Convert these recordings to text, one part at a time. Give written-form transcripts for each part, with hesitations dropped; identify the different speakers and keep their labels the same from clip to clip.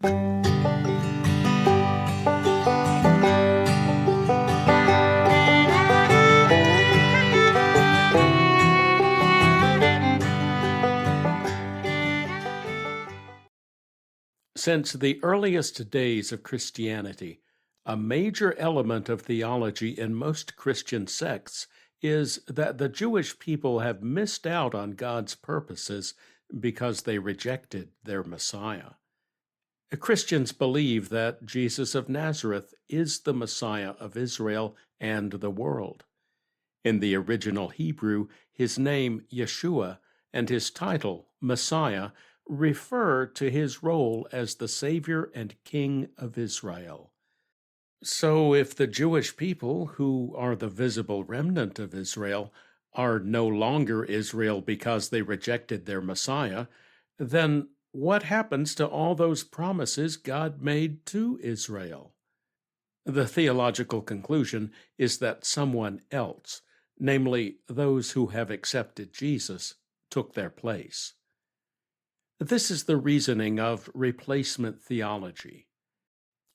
Speaker 1: Since the earliest days of Christianity, a major element of theology in most Christian sects is that the Jewish people have missed out on God's purposes because they rejected their Messiah. Christians believe that Jesus of Nazareth is the Messiah of Israel and the world. In the original Hebrew, his name, Yeshua, and his title, Messiah, refer to his role as the Savior and King of Israel. So, if the Jewish people, who are the visible remnant of Israel, are no longer Israel because they rejected their Messiah, then what happens to all those promises God made to Israel? The theological conclusion is that someone else, namely those who have accepted Jesus, took their place. This is the reasoning of replacement theology.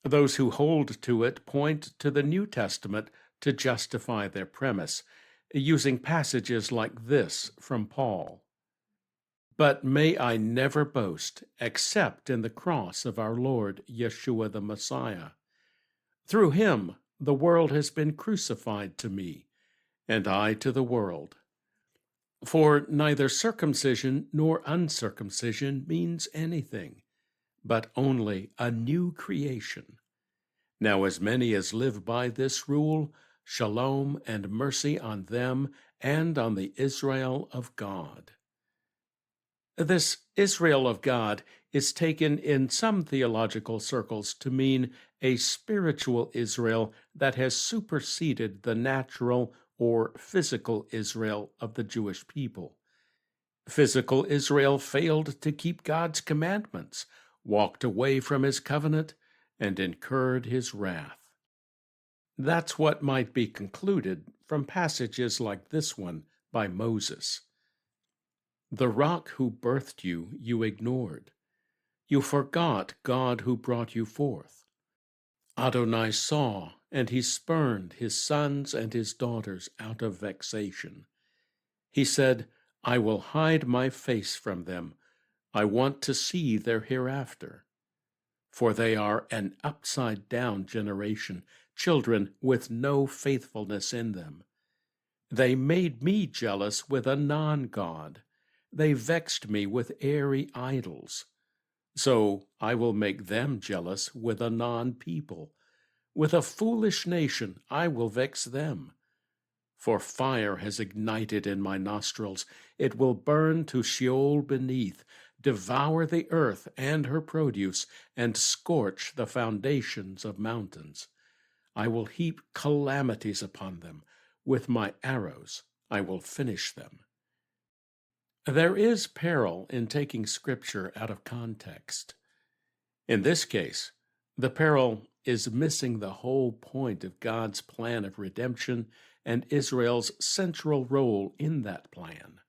Speaker 1: Those who hold to it point to the New Testament to justify their premise, using passages like this from Paul. But may I never boast except in the cross of our Lord Yeshua the Messiah. Through him the world has been crucified to me, and I to the world. For neither circumcision nor uncircumcision means anything, but only a new creation. Now as many as live by this rule, shalom and mercy on them and on the Israel of God. This Israel of God is taken in some theological circles to mean a spiritual Israel that has superseded the natural or physical Israel of the Jewish people. Physical Israel failed to keep God's commandments, walked away from his covenant, and incurred his wrath. That's what might be concluded from passages like this one by Moses. The rock who birthed you, you ignored. You forgot God who brought you forth. Adonai saw, and he spurned his sons and his daughters out of vexation. He said, I will hide my face from them. I want to see their hereafter. For they are an upside-down generation, children with no faithfulness in them. They made me jealous with a non-God. They vexed me with airy idols. So I will make them jealous with a non-people. With a foolish nation I will vex them. For fire has ignited in my nostrils. It will burn to Sheol beneath, devour the earth and her produce, and scorch the foundations of mountains. I will heap calamities upon them. With my arrows I will finish them. There is peril in taking Scripture out of context. In this case, the peril is missing the whole point of God's plan of redemption and Israel's central role in that plan.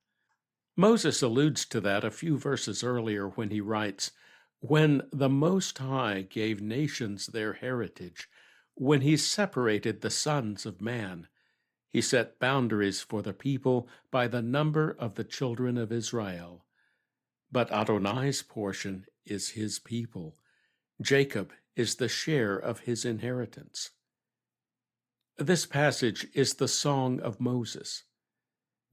Speaker 1: Moses alludes to that a few verses earlier when he writes, When the Most High gave nations their heritage, when he separated the sons of man, he set boundaries for the people by the number of the children of Israel. But Adonai's portion is his people. Jacob is the share of his inheritance. This passage is the song of Moses.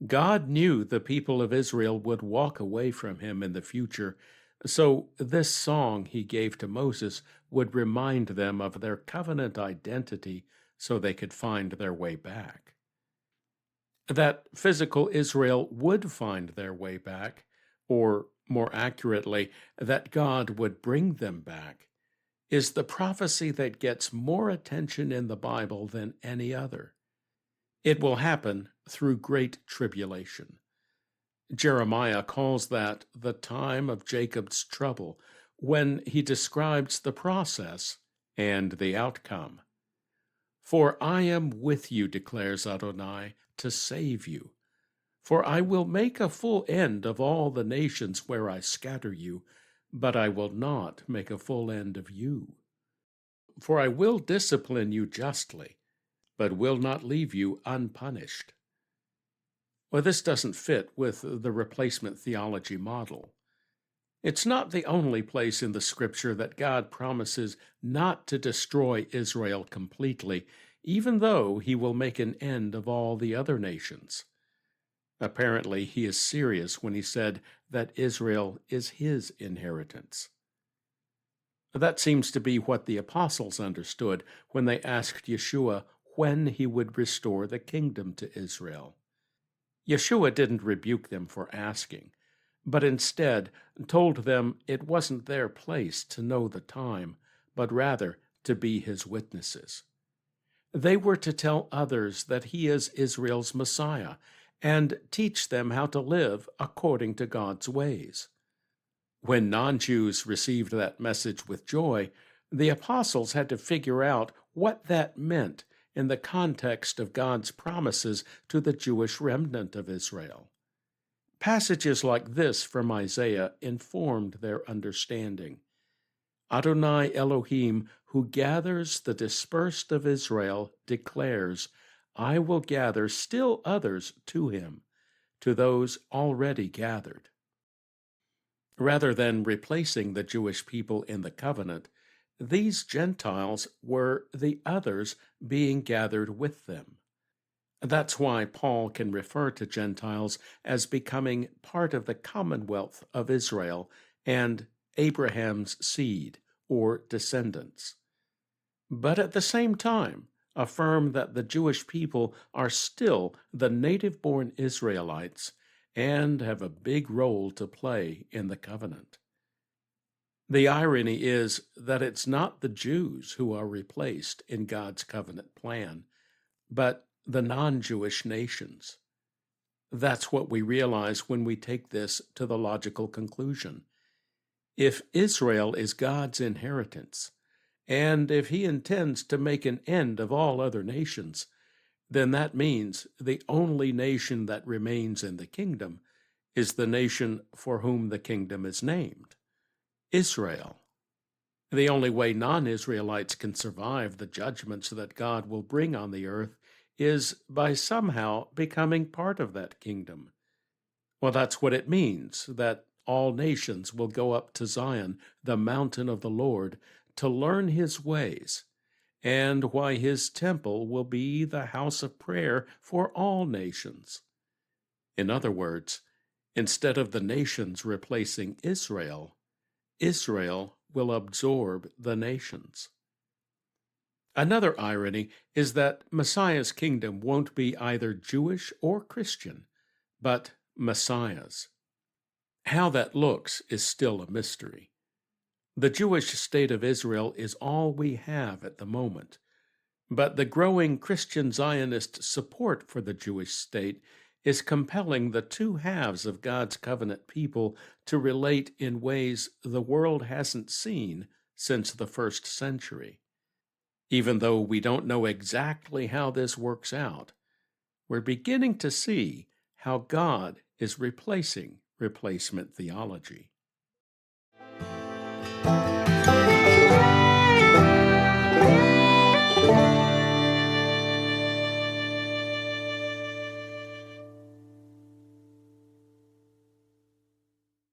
Speaker 1: God knew the people of Israel would walk away from him in the future, so this song he gave to Moses would remind them of their covenant identity so they could find their way back. That physical Israel would find their way back, or more accurately, that God would bring them back, is the prophecy that gets more attention in the Bible than any other. It will happen through great tribulation. Jeremiah calls that the time of Jacob's trouble, when he describes the process and the outcome. For I am with you, declares Adonai, to save you. For I will make a full end of all the nations where I scatter you, but I will not make a full end of you. For I will discipline you justly, but will not leave you unpunished. Well, this doesn't fit with the replacement theology model. It's not the only place in the scripture that God promises not to destroy Israel completely, even though he will make an end of all the other nations. Apparently, he is serious when he said that Israel is his inheritance. That seems to be what the apostles understood when they asked Yeshua when he would restore the kingdom to Israel. Yeshua didn't rebuke them for asking, but instead told them it wasn't their place to know the time, but rather to be his witnesses. They were to tell others that he is Israel's Messiah and teach them how to live according to God's ways. When non-Jews received that message with joy, the apostles had to figure out what that meant in the context of God's promises to the Jewish remnant of Israel. Passages like this from Isaiah informed their understanding. Adonai Elohim, who gathers the dispersed of Israel, declares, I will gather still others to him, to those already gathered. Rather than replacing the Jewish people in the covenant, these Gentiles were the others being gathered with them. That's why Paul can refer to Gentiles as becoming part of the commonwealth of Israel and Abraham's seed or descendants. But at the same time, affirm that the Jewish people are still the native-born Israelites and have a big role to play in the covenant. The irony is that it's not the Jews who are replaced in God's covenant plan, but the non-Jewish nations. That's what we realize when we take this to the logical conclusion. If Israel is God's inheritance, and if he intends to make an end of all other nations, then that means the only nation that remains in the kingdom is the nation for whom the kingdom is named, Israel. The only way non-Israelites can survive the judgments that God will bring on the earth is by somehow becoming part of that kingdom. Well, that's what it means, that all nations will go up to Zion, the mountain of the Lord, to learn his ways, and why his temple will be the house of prayer for all nations. In other words, instead of the nations replacing Israel, Israel will absorb the nations. Another irony is that Messiah's kingdom won't be either Jewish or Christian, but Messiah's. How that looks is still a mystery. The Jewish state of Israel is all we have at the moment, but the growing Christian Zionist support for the Jewish state is compelling the two halves of God's covenant people to relate in ways the world hasn't seen since the first century. Even though we don't know exactly how this works out, we're beginning to see how God is replacing replacement theology.